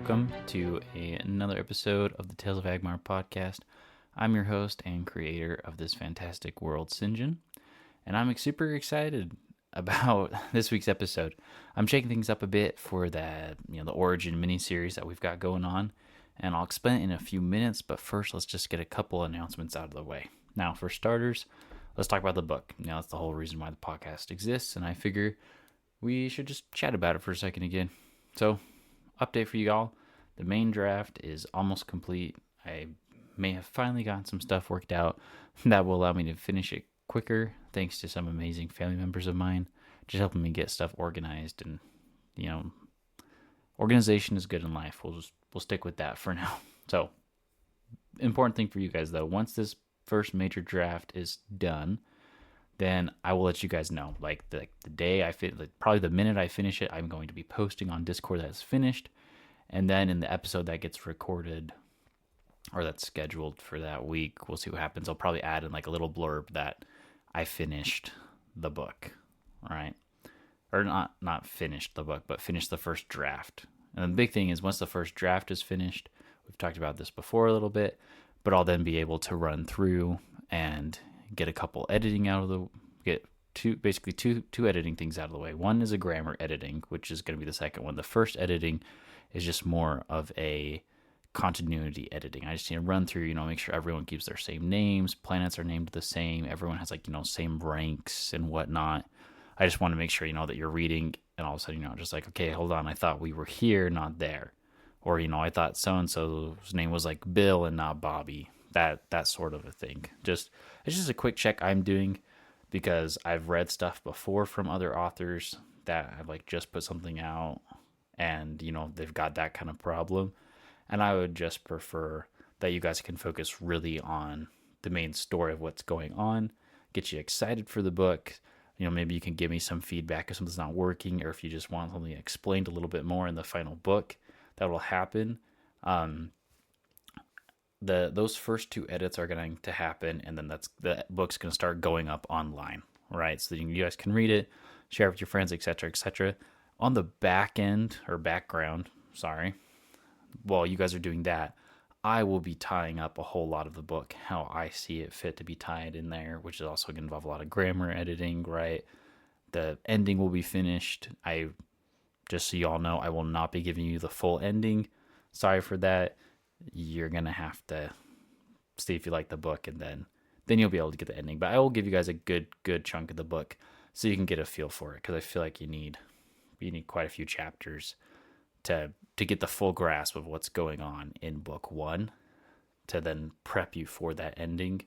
welcome to another episode of the Tales of Agmar podcast. I'm your host and creator of this fantastic world, Sinjin, and I'm super excited about this week's episode. I'm shaking things up a bit for the origin mini-series that we've got going on, and I'll explain it in a few minutes, but first let's just get a couple announcements out of the way. Now, for starters, let's talk about the book. Now, that's the whole reason why the podcast exists, and I figure we should just chat about it for a second again. So, update for you all. The main draft is almost complete. I may have finally gotten some stuff worked out that will allow me to finish it quicker, thanks to some amazing family members of mine, just helping me get stuff organized. And, organization is good in life. We'll stick with that for now. So, important thing for you guys, though, once this first major draft is done, then I will let you guys know. Like the day I probably the minute I finish it, I'm going to be posting on Discord that it's finished. And then in the episode that gets recorded or that's scheduled for that week, we'll see what happens. I'll probably add in like a little blurb that I finished the book, right? Or not finished the book, but finished the first draft. And the big thing is once the first draft is finished, we've talked about this before a little bit, but I'll then be able to run through and get a couple editing out of two editing things out of the way. One is a grammar editing, which is going to be the second one. The first editing is just more of a continuity editing. I just need to run through, make sure everyone keeps their same names, planets are named the same, everyone has same ranks and whatnot. I just want to make sure, that you're reading and all of a sudden, just like, okay, hold on, I thought we were here, not there. Or, I thought so-and-so's name was like Bill and not Bobby. That sort of a thing. It's just a quick check I'm doing because I've read stuff before from other authors that have just put something out and, they've got that kind of problem. And I would just prefer that you guys can focus really on the main story of what's going on, get you excited for the book. Maybe you can give me some feedback if something's not working, or if you just want something explained a little bit more in the final book, that will happen. Those first two edits are going to happen, and then the book's going to start going up online, right? So you guys can read it, share it with your friends, etc., etc. On the back end or background, while you guys are doing that, I will be tying up a whole lot of the book how I see it fit to be tied in there, which is also going to involve a lot of grammar editing, right? The ending will be finished. Just so you all know, I will not be giving you the full ending. Sorry for that. You're going to have to see if you like the book, and then you'll be able to get the ending. But I will give you guys a good chunk of the book so you can get a feel for it, because I feel like you need quite a few chapters to get the full grasp of what's going on in book one to then prep you for that ending.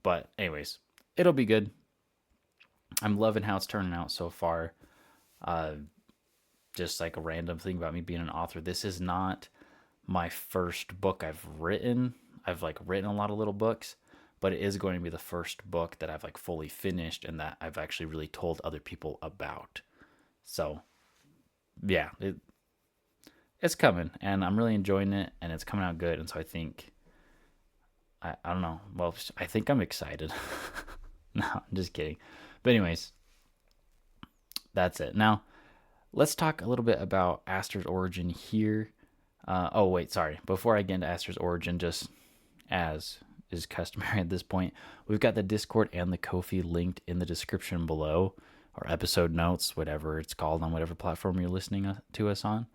But anyways, it'll be good. I'm loving how it's turning out so far. Just like a random thing about me being an author, this is not my first book I've written. I've written a lot of little books, but it is going to be the first book that I've fully finished and that I've actually really told other people about. So yeah, it's coming, and I'm really enjoying it, and it's coming out good. And so I think, I don't know. Well, I think I'm excited. No, I'm just kidding. But anyways, that's it. Now, let's talk a little bit about Aster's origin here. Before I get into Aster's origin, just as is customary at this point, we've got the Discord and the Ko-fi linked in the description below, or episode notes, whatever it's called on whatever platform you're listening to us on.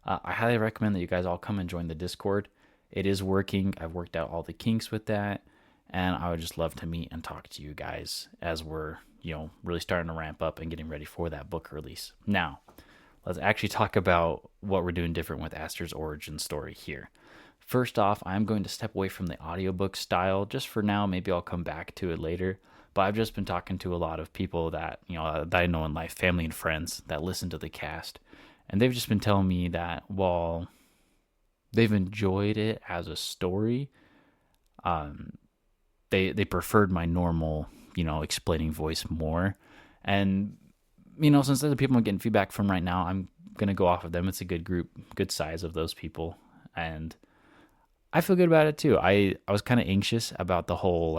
I highly recommend that you guys all come and join the Discord. It is working. I've worked out all the kinks with that, and I would just love to meet and talk to you guys as we're, really starting to ramp up and getting ready for that book release. Now, let's actually talk about what we're doing different with Aster's origin story here. First off, I'm going to step away from the audiobook style just for now. Maybe I'll come back to it later. But I've just been talking to a lot of people that, that I know in life, family and friends that listen to the cast. And they've just been telling me that while they've enjoyed it as a story, they preferred my normal, explaining voice more. And, since they're the people I'm getting feedback from right now, I'm going to go off of them. It's a good group, good size of those people. And I feel good about it too. I was kind of anxious about the whole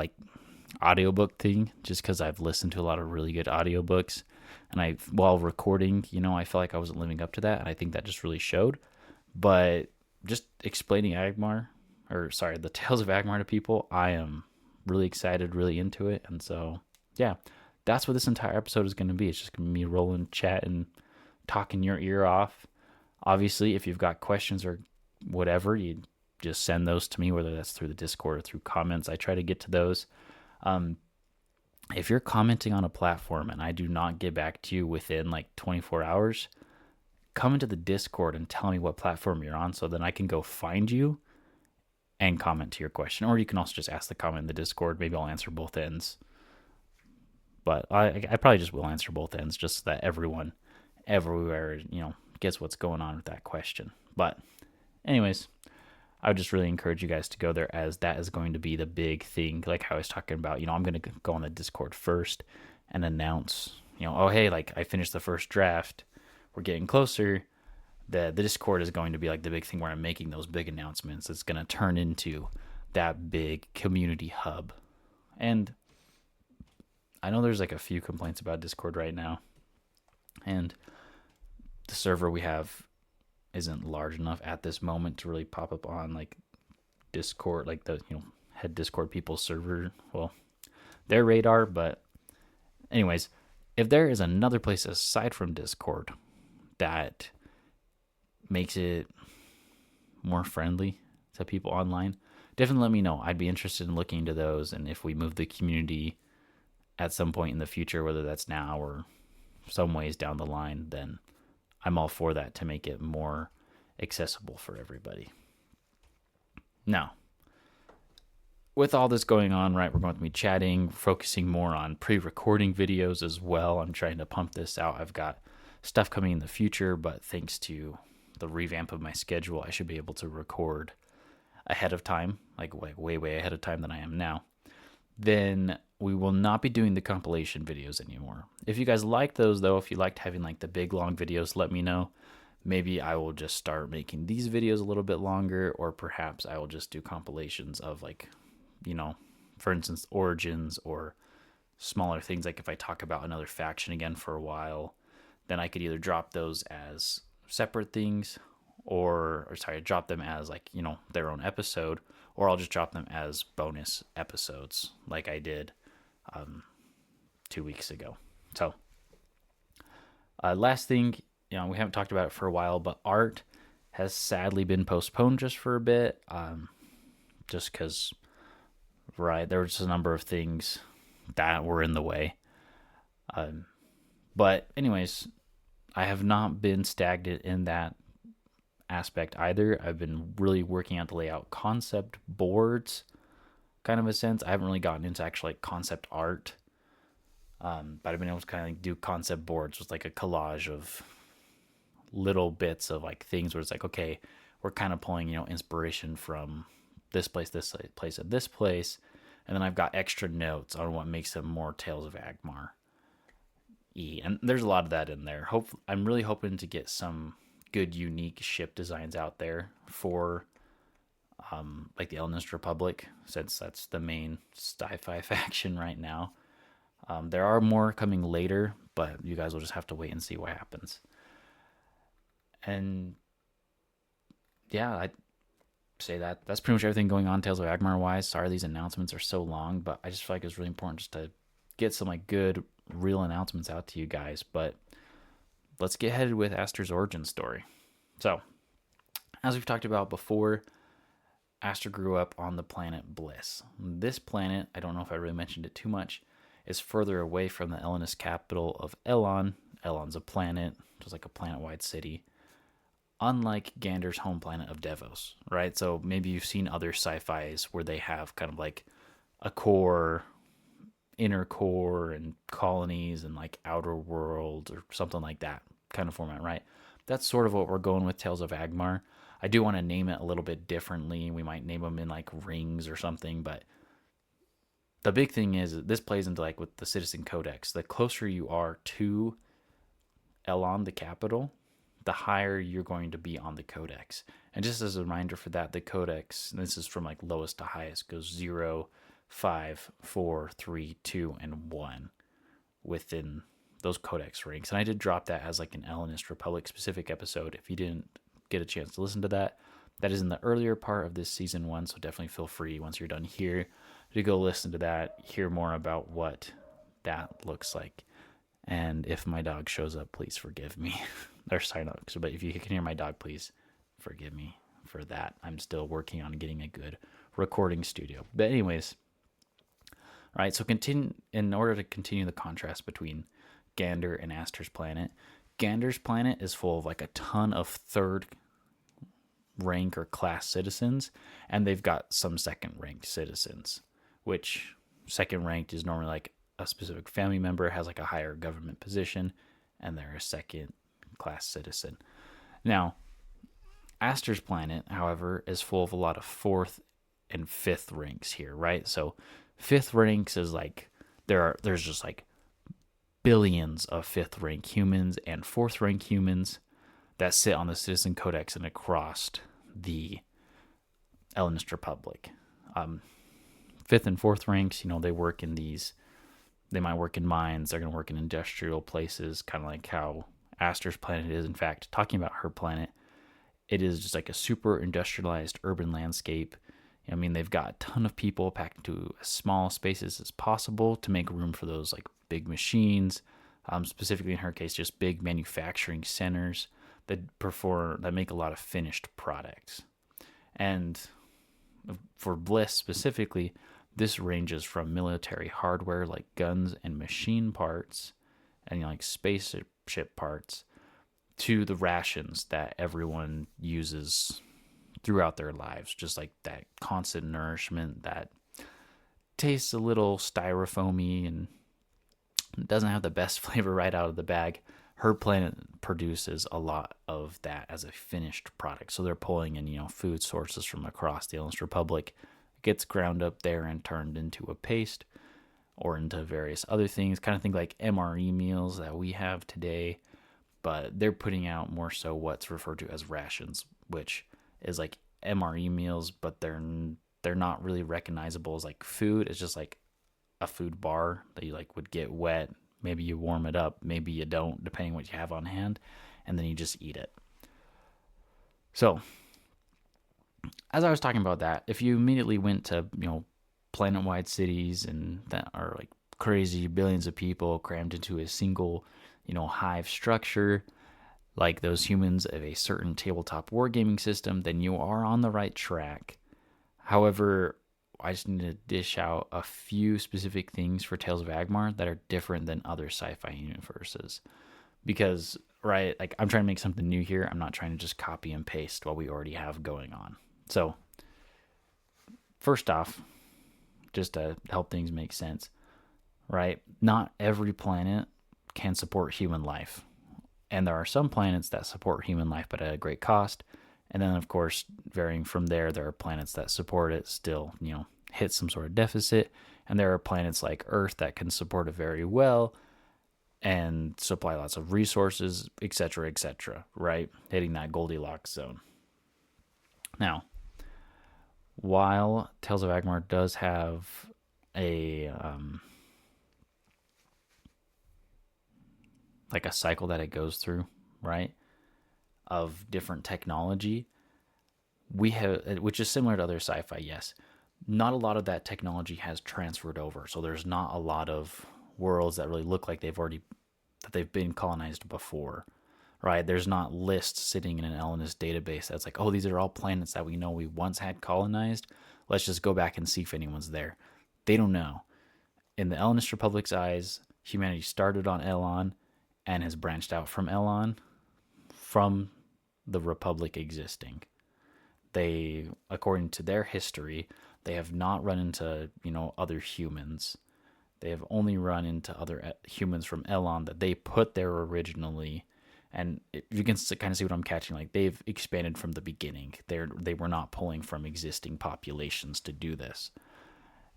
audiobook thing, just because I've listened to a lot of really good audiobooks. And while recording, I felt like I wasn't living up to that. And I think that just really showed. But just explaining Agmar, or sorry, the Tales of Agmar to people, I am really excited, really into it. And so, yeah, that's what this entire episode is going to be. It's just going to be me rolling, chatting, talking your ear off. Obviously, if you've got questions or whatever, you just send those to me, whether that's through the Discord or through comments. I try to get to those. If you're commenting on a platform and I do not get back to you within like 24 hours, come into the Discord and tell me what platform you're on so then I can go find you and comment to your question. Or you can also just ask the comment in the Discord. Maybe I'll answer both ends. But I probably just will answer both ends just so that everyone everywhere, gets what's going on with that question. But anyways, I would just really encourage you guys to go there, as that is going to be the big thing. Like how I was talking about, I'm going to go on the Discord first and announce, oh, hey, like I finished the first draft. We're getting closer. The Discord is going to be like the big thing where I'm making those big announcements. It's going to turn into that big community hub. And I know there's like a few complaints about Discord right now. And the server we have isn't large enough at this moment to really pop up on like Discord, like the, head Discord people's server, well, their radar. But anyways, if there is another place aside from Discord that makes it more friendly to people online, definitely let me know. I'd be interested in looking into those. And if we move the community at some point in the future, whether that's now or some ways down the line, then I'm all for that to make it more accessible for everybody. Now, with all this going on, right, we're going to be chatting, focusing more on pre-recording videos as well. I'm trying to pump this out. I've got stuff coming in the future, but thanks to the revamp of my schedule, I should be able to record ahead of time, like way, way ahead of time than I am now. Then we will not be doing the compilation videos anymore. If you guys like those, though, if you liked having like the big long videos, let me know. Maybe I will just start making these videos a little bit longer, or perhaps I will just do compilations of like, for instance, origins or smaller things. Like if I talk about another faction again for a while, then I could either drop those as separate things or drop them as like, their own episode, or I'll just drop them as bonus episodes like I did 2 weeks ago. So last thing, we haven't talked about it for a while, but art has sadly been postponed just for a bit, just because, right, there were just a number of things that were in the way. But anyways, I have not been stagnant in that aspect either. I've been really working out to lay out concept boards, kind of a sense. I haven't really gotten into actual like concept art, but I've been able to kind of like do concept boards with like a collage of little bits of like things where it's like, okay, we're kind of pulling inspiration from this place, and this place, and then I've got extra notes on what makes them more Tales of Agmar. And there's a lot of that in there. I'm really hoping to get some good, unique ship designs out there for like the Ellonist Republic, since that's the main sci-fi faction right now. There are more coming later, but you guys will just have to wait and see what happens. And yeah, I'd say that's pretty much everything going on Tales of Agmar wise. Sorry these announcements are so long, but I just feel like it's really important just to get some like good, real announcements out to you guys. But let's get headed with Aster's origin story. So, as we've talked about before, Aster grew up on the planet Bliss. This planet, I don't know if I really mentioned it too much, is further away from the Ellonist capital of Ellon. Ellon's a planet, just like a planet-wide city, unlike Gander's home planet of Devos, right? So maybe you've seen other sci-fis where they have kind of like a core, inner core, and colonies, and like outer worlds or something like that kind of format, right? That's sort of what we're going with Tales of Agmar. I do want to name it a little bit differently. We might name them in like rings or something, but the big thing is this plays into like with the Citizen Codex. The closer you are to Ellon, the capital, the higher you're going to be on the Codex. And just as a reminder for that, the Codex, and this is from like lowest to highest, goes 0, 5, 4, 3, 2, and 1 within those Codex ranks. And I did drop that as like an Ellonist Republic specific episode. If you didn't get a chance to listen to that, That is in the earlier part of this season 1, so definitely feel free once you're done here to go listen to that, hear more about what that looks like. And if my dog shows up, please forgive me. Or sorry, not, but if you can hear my dog, please forgive me for that. I'm still working on getting a good recording studio. But anyways, all right, so in order to continue the contrast between Gander and Aster's planet, Gander's planet is full of like a ton of third rank or class citizens, and they've got some second ranked citizens, which second ranked is normally like a specific family member has like a higher government position, and they're a second class citizen. Now, Aster's planet, however, is full of a lot of fourth and fifth ranks here, right? So fifth ranks is like there's just like billions of fifth rank humans and fourth rank humans that sit on the Citizen Codex and across the Ellonist Republic. Fifth and fourth ranks, they work in these. They might work in mines. They're going to work in industrial places, kind of like how Aster's planet is. In fact, talking about her planet, it is just like a super industrialized urban landscape. I mean, they've got a ton of people packed into as small spaces as possible to make room for those like big machines. Specifically in her case, just big manufacturing centers that make a lot of finished products. And for Bliss specifically, this ranges from military hardware like guns and machine parts and like spaceship parts to the rations that everyone uses throughout their lives, just like that constant nourishment that tastes a little styrofoamy and doesn't have the best flavor right out of the bag. Her planet produces a lot of that as a finished product. So they're pulling in, food sources from across the Ellonist Republic. It gets ground up there and turned into a paste or into various other things. Kind of think like MRE meals that we have today, but they're putting out more so what's referred to as rations, which is like MRE meals, but they're not really recognizable as like food. It's just like a food bar that you like would get wet. Maybe you warm it up, maybe you don't, depending what you have on hand, and then you just eat it. So, as I was talking about that, if you immediately went to, planet-wide cities and that are like crazy billions of people crammed into a single, hive structure, like those humans of a certain tabletop wargaming system, then you are on the right track. However, I just need to dish out a few specific things for Tales of Agmar that are different than other sci-fi universes. Because, right, like I'm trying to make something new here. I'm not trying to just copy and paste what we already have going on. So, first off, just to help things make sense, right? Not every planet can support human life. And there are some planets that support human life, but at a great cost. And then, of course, varying from there are planets that support it still, hit some sort of deficit. And there are planets like Earth that can support it very well and supply lots of resources, etc., right? Hitting that Goldilocks zone. Now, while Tales of Agmar does have a like a cycle that it goes through, right, of different technology, we have, which is similar to other sci-fi, yes. Not a lot of that technology has transferred over, so there's not a lot of worlds that really look like they've been colonized before, right? There's not lists sitting in an Ellonist database that's like, oh, these are all planets that we know we once had colonized. Let's just go back and see if anyone's there. They don't know. In the Ellonist Republic's eyes, humanity started on Ellon and has branched out from Ellon from the Republic existing. They, according to their history, they have not run into, other humans. They have only run into other humans from Ellon that they put there originally. And you can kind of see what I'm catching. Like, they've expanded from the beginning. They were not pulling from existing populations to do this.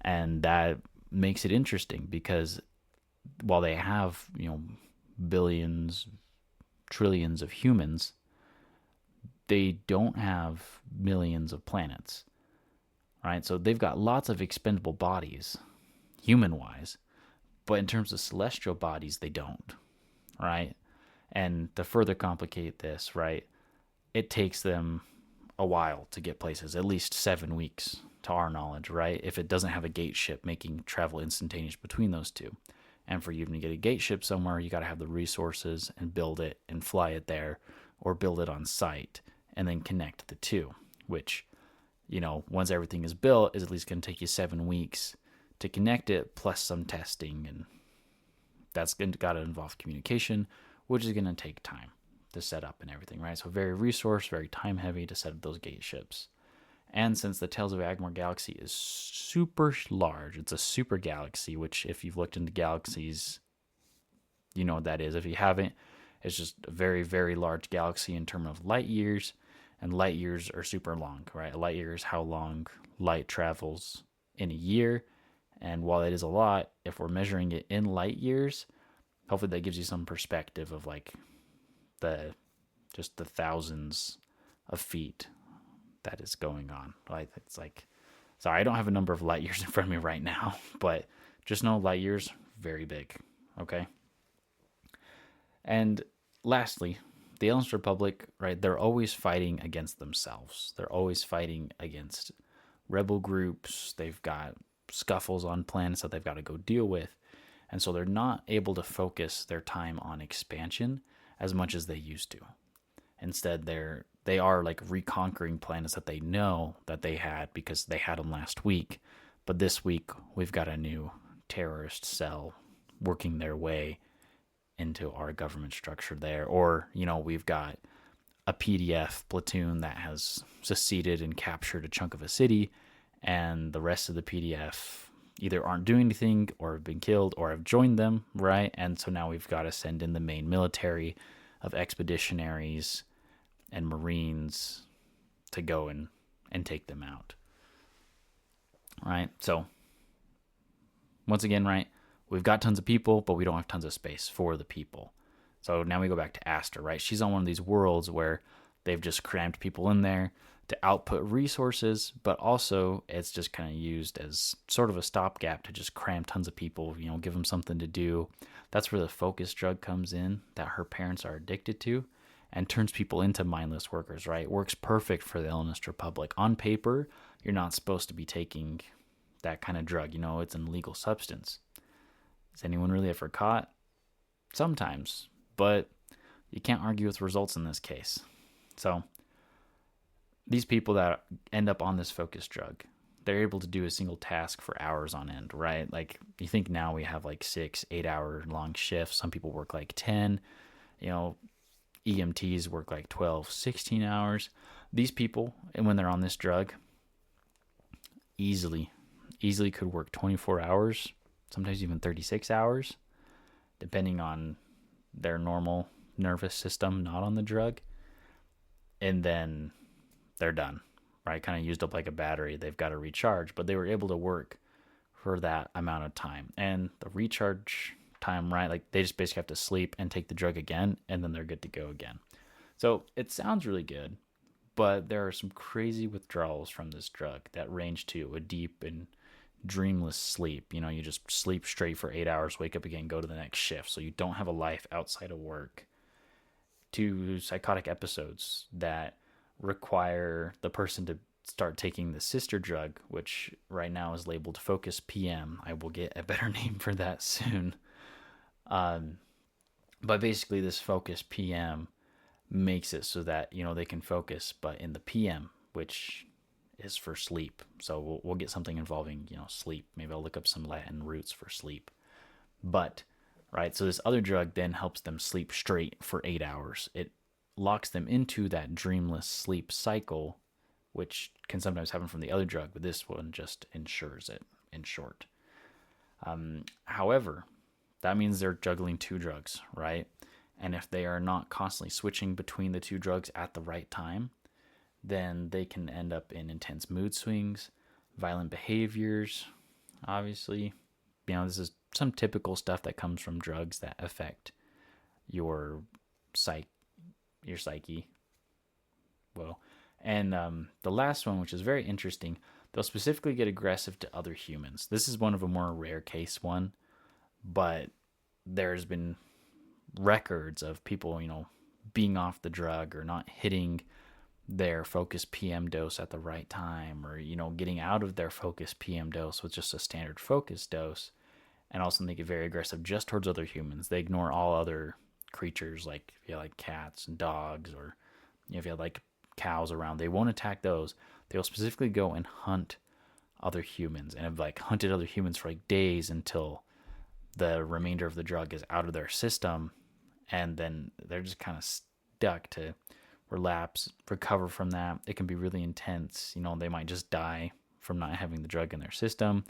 And that makes it interesting because while they have, billions, trillions of humans, they don't have millions of planets, right? So they've got lots of expendable bodies, human-wise, but in terms of celestial bodies, they don't, right? And to further complicate this, right, it takes them a while to get places, at least 7 weeks to our knowledge, right? If it doesn't have a gate ship making travel instantaneous between those two. And for you to get a gate ship somewhere, you got to have the resources and build it and fly it there, or build it on site and then connect the two, which, once everything is built, is at least going to take you 7 weeks to connect it, plus some testing. And that's got to involve communication, which is going to take time to set up and everything, right? So very resource, very time heavy to set up those gate ships. And since the Tales of Agmar galaxy is super large, it's a super galaxy, which if you've looked into galaxies, you know what that is. If you haven't, it's just a very, very large galaxy in terms of light years, and light years are super long, right? A light year is how long light travels in a year. And while it is a lot, if we're measuring it in light years, hopefully that gives you some perspective of like the thousands of feet that is going on. Like, it's like, sorry, I don't have a number of light years in front of me right now, but just know light years, very big. Okay. And lastly, the Ellonist Republic, right? They're always fighting against themselves. They're always fighting against rebel groups. They've got scuffles on planets that they've got to go deal with. And so they're not able to focus their time on expansion as much as they used to. Instead, they are like reconquering planets that they know that they had because they had them last week. But this week, we've got a new terrorist cell working their way into our government structure there. Or, we've got a PDF platoon that has seceded and captured a chunk of a city, and the rest of the PDF either aren't doing anything or have been killed or have joined them, right? And so now we've got to send in the main military of expeditionaries and Marines to go and take them out. Right? So, once again, right, we've got tons of people, but we don't have tons of space for the people. So now we go back to Aster, right? She's on one of these worlds where they've just crammed people in there to output resources, but also it's just kind of used as sort of a stopgap to just cram tons of people, give them something to do. That's where the focus drug comes in that her parents are addicted to, and turns people into mindless workers, right? It works perfect for the Ellonist Republic. On paper, you're not supposed to be taking that kind of drug. It's an illegal substance. Is anyone really ever caught? Sometimes, but you can't argue with results in this case. So these people that end up on this focus drug, they're able to do a single task for hours on end, right? Like, you think now we have like 6-8 hour long shifts. Some people work like 10, EMTs work like 12, 16 hours. These people, and when they're on this drug, easily could work 24 hours, sometimes even 36 hours, depending on their normal nervous system, not on the drug. And then they're done, right? Kind of used up like a battery. They've got to recharge, but they were able to work for that amount of time. And the recharge time, right? Like, they just basically have to sleep and take the drug again, and then they're good to go again. So it sounds really good, but there are some crazy withdrawals from this drug that range to a deep and dreamless sleep. You just sleep straight for 8 hours, wake up again, go to the next shift. So you don't have a life outside of work, to psychotic episodes that require the person to start taking the sister drug, which right now is labeled Focus PM. I will get a better name for that soon. But basically this Focus PM makes it so that, they can focus, but in the PM, which is for sleep. So we'll get something involving, sleep. Maybe I'll look up some Latin roots for sleep. But, right, so this other drug then helps them sleep straight for 8 hours. It locks them into that dreamless sleep cycle, which can sometimes happen from the other drug, but this one just ensures it, in short. However, that means they're juggling 2 drugs, right? And if they are not constantly switching between the 2 drugs at the right time, then they can end up in intense mood swings, violent behaviors. Obviously, this is some typical stuff that comes from drugs that affect your psyche. Well, and the last one, which is very interesting, they'll specifically get aggressive to other humans. This is one of a more rare case one, but there's been records of people, being off the drug or not hitting their focus PM dose at the right time, or, getting out of their focus PM dose with just a standard focus dose. And also they get very aggressive just towards other humans. They ignore all other creatures, like if you have like cats and dogs, or if you have like cows around, they won't attack those. They will specifically go and hunt other humans, and have like hunted other humans for like days until the remainder of the drug is out of their system, and then they're just kind of stuck to relapse, recover from that. It can be really intense. They might just die from not having the drug in their system.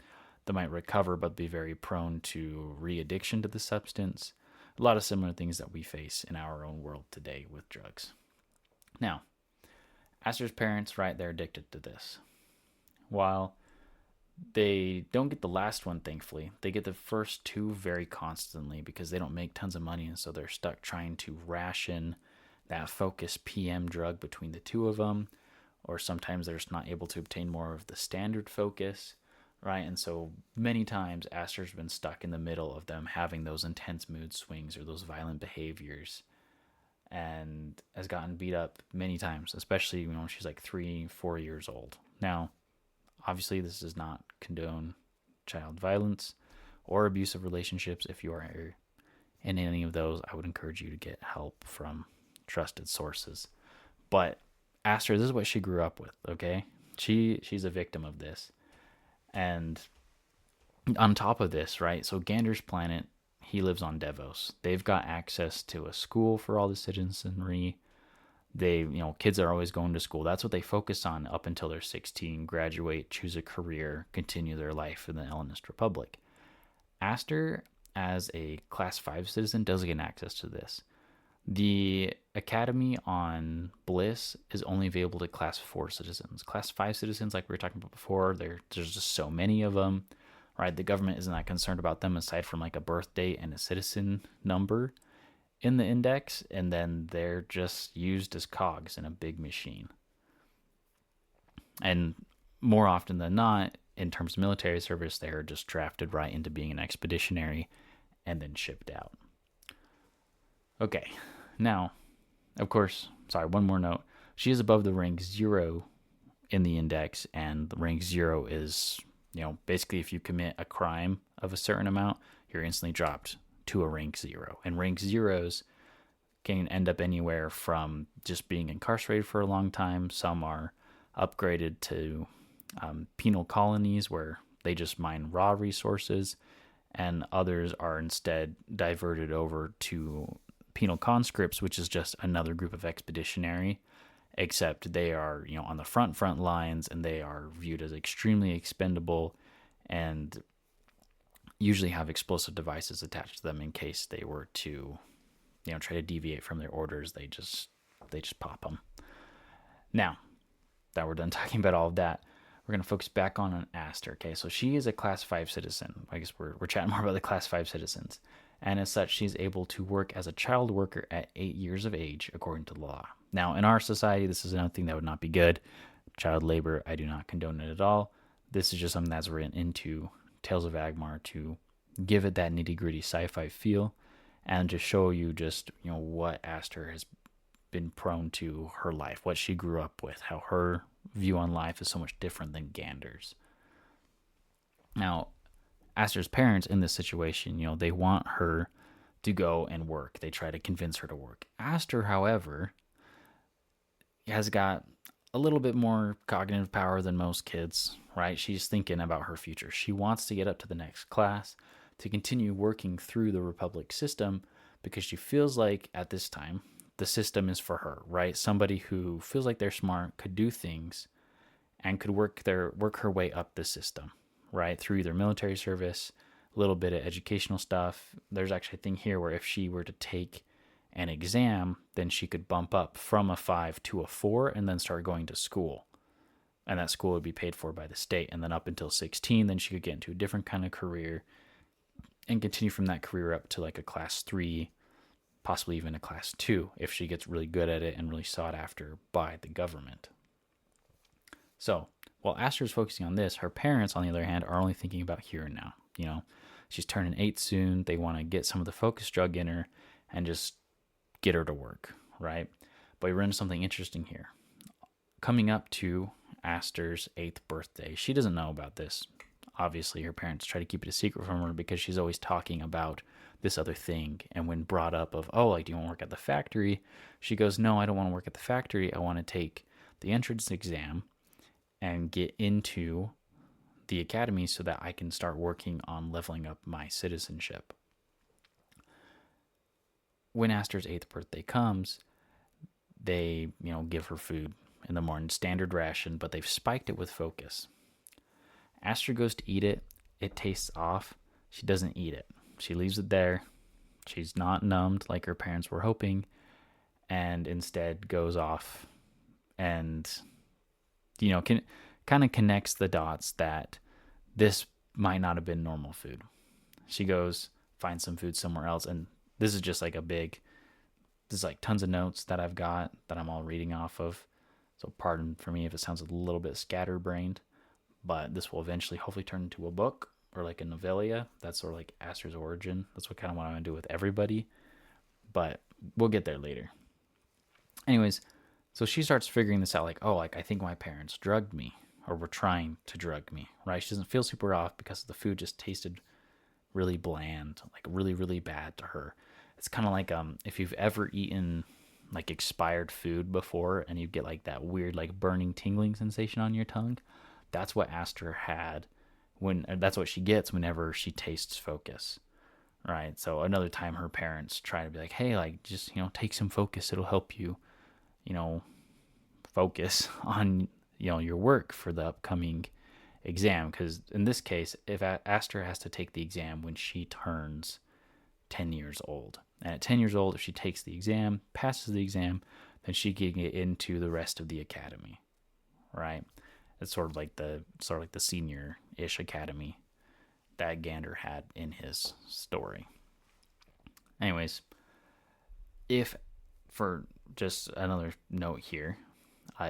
They might recover, but be very prone to re-addiction to the substance. A lot of similar things that we face in our own world today with drugs. Now, Aster's parents, right, they're addicted to this. While they don't get the last one, thankfully, they get the first two very constantly because they don't make tons of money, and so they're stuck trying to ration that focus PM drug between the two of them, or sometimes they're just not able to obtain more of the standard focus, right? And so many times Aster's been stuck in the middle of them having those intense mood swings or those violent behaviors, and has gotten beat up many times, especially when she's like 3-4 years old. Now, obviously, this does not condone child violence or abusive relationships. If you are in any of those, I would encourage you to get help from trusted sources. But Aster, this is what she grew up with, okay? She's a victim of this. And on top of this, right, so Gander's planet, he lives on Devos. They've got access to a school for all the citizenry. They, kids are always going to school. That's what they focus on up until they're 16, graduate, choose a career, continue their life in the Ellonist Republic. Aster, as a Class 5 citizen, does get access to this. The academy on Bliss is only available to Class 4 citizens. Class 5 citizens, like we were talking about before, there's just so many of them, right? The government isn't that concerned about them aside from like a birth date and a citizen number in the index, and then they're just used as cogs in a big machine. And more often than not, in terms of military service, they're just drafted right into being an expeditionary and then shipped out. Okay, now, of course, one more note. She is above the rank 0 in the index, and the rank 0 is, basically if you commit a crime of a certain amount, you're instantly dropped to a rank 0. And rank 0s can end up anywhere from just being incarcerated for a long time. Some are upgraded to penal colonies where they just mine raw resources, and others are instead diverted over to penal conscripts, which is just another group of expeditionary, except they are, on the front lines, and they are viewed as extremely expendable and usually have explosive devices attached to them in case they were to, try to deviate from their orders. They just pop them. Now that we're done talking about all of that, we're going to focus back on Aster. Okay, so she is a Class 5 citizen. I guess we're chatting more about the Class 5 citizens. And as such, she's able to work as a child worker at 8 years of age, according to the law. Now, in our society, this is another thing that would not be good. Child labor, I do not condone it at all. This is just something that's written into Tales of Agmar to give it that nitty-gritty sci-fi feel, and to show you just, what Aster has been prone to her life, what she grew up with, how her view on life is so much different than Gander's. Now, Aster's parents in this situation, they want her to go and work. They try to convince her to work. Aster, however, has got a little bit more cognitive power than most kids, right? She's thinking about her future. She wants to get up to the next class to continue working through the Republic system because she feels like at this time the system is for her, right? Somebody who feels like they're smart, could do things, and could work her way up the system, right? Through either military service, a little bit of educational stuff. There's actually a thing here where if she were to take an exam, then she could bump up from a 5 to a 4 and then start going to school. And that school would be paid for by the state. And then up until 16, then she could get into a different kind of career and continue from that career up to like a Class 3, possibly even a Class 2, if she gets really good at it and really sought after by the government. So while Aster is focusing on this, her parents, on the other hand, are only thinking about here and now. She's turning 8 soon. They want to get some of the focus drug in her and just get her to work, right? But we run into something interesting here. coming up to Aster's 8th birthday. She doesn't know about this. Obviously, her parents try to keep it a secret from her because she's always talking about this other thing. And when brought up of, oh, like, do you want to work at the factory? She goes, no, I don't want to work at the factory. I want to take the entrance exam and get into the academy so that I can start working on leveling up my citizenship. When Aster's 8th birthday comes, they, give her food in the morning, standard ration, but they've spiked it with focus. Aster goes to eat it. It tastes off. She doesn't eat it. She leaves it there. She's not numbed like her parents were hoping, and instead goes off and, kind of connects the dots that this might not have been normal food. She goes, finds some food somewhere else, and this is just like there's like tons of notes that I've got that I'm all reading off of. So pardon for me if it sounds a little bit scatterbrained, but this will eventually hopefully turn into a book or like a novella. That's sort of like Aster's origin. That's what I want to do with everybody, but we'll get there later. Anyways, so she starts figuring this out, like, oh, like I think my parents drugged me or were trying to drug me, right? She doesn't feel super off because the food just tasted really bland, like really, really bad to her. It's kind of like if you've ever eaten like expired food before and you get like that weird like burning tingling sensation on your tongue. That's what Aster had that's what she gets whenever she tastes focus, right? So another time her parents try to be like, hey, like just, take some focus. It'll help you, focus on, your work for the upcoming exam. Because in this case, if Aster has to take the exam when she turns 10 years old. And at 10 years old, if she takes the exam, passes the exam, then she can get into the rest of the academy, right? It's sort of like the senior-ish academy that Gander had in his story. Anyways, for just another note here,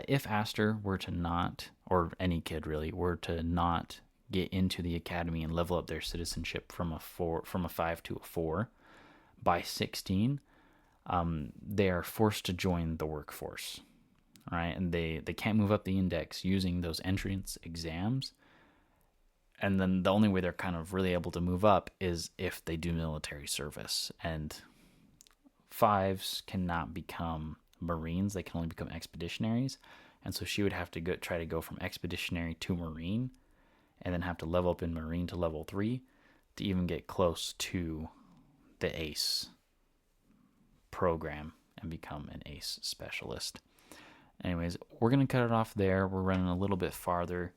if Aster were to not, or any kid really, were to not get into the academy and level up their citizenship from a 5 to a 4 by 16, they are forced to join the workforce, right? And they can't move up the index using those entrance exams. And then the only way they're kind of really able to move up is if they do military service. And 5s cannot become Marines. They can only become expeditionaries. And so she would have to try to go from expeditionary to Marine, and then have to level up in Marine to level 3 to even get close to the ACE program and become an ACE specialist. Anyways, we're going to cut it off there. We're running a little bit farther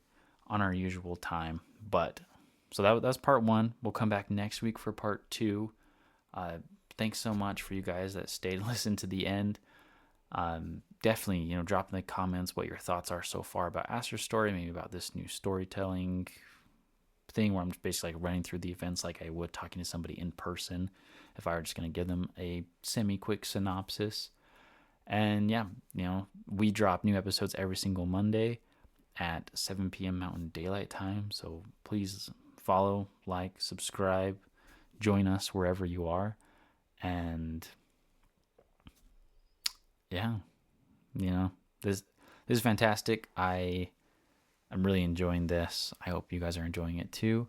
on our usual time. But so that's part 1. We'll come back next week for part 2. Thanks so much for you guys that stayed and listened to the end. Definitely, drop in the comments what your thoughts are so far about Aster's story, maybe about this new storytelling thing where I'm just basically like running through the events like I would talking to somebody in person if I were just going to give them a semi-quick synopsis. And yeah, we drop new episodes every single Monday at 7 p.m. Mountain Daylight Time. So please follow, like, subscribe, join us wherever you are. And yeah, this is fantastic. I'm really enjoying this. I hope you guys are enjoying it too.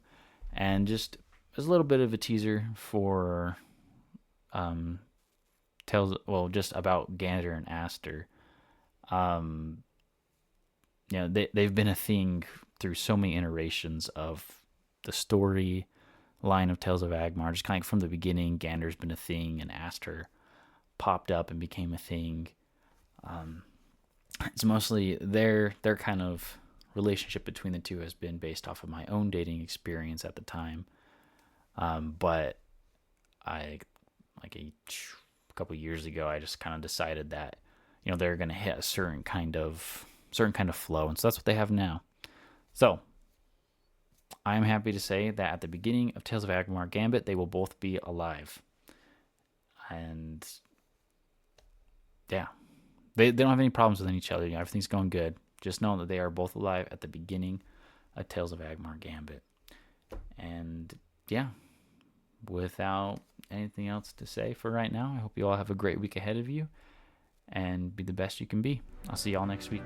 And just as a little bit of a teaser for just about Gander and Aster. They've been a thing through so many iterations of the story line of Tales of Agmar. Just kind of from the beginning, Gander's been a thing, and Aster popped up and became a thing. It's mostly their kind of relationship between the two has been based off of my own dating experience at the time. But a couple of years ago, I just kind of decided that they're going to hit a certain kind of flow, and so that's what they have now. So I am happy to say that at the beginning of Tales of Agmar Gambit, they will both be alive, and yeah, they don't have any problems with each other. Everything's going good. Just know that they are both alive at the beginning of Tales of Agmar Gambit. And yeah, without anything else to say for right now, I hope you all have a great week ahead of you and be the best you can be. I'll see y'all next week.